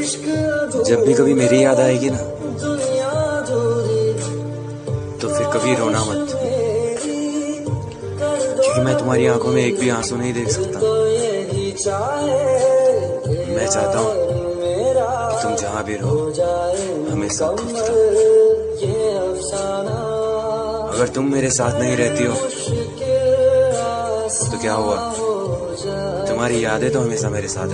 जब भी कभी मेरी याद आएगी ना, तो फिर कभी रोना मत, क्योंकि मैं तुम्हारी आंखों में एक भी आंसू नहीं देख सकता। मैं चाहता हूँ कि तुम जहां भी रहो हमेशा खुश रहो। अगर तुम मेरे साथ नहीं रहती हो तो क्या हुआ, तुम्हारी यादें तो हमेशा मेरे साथ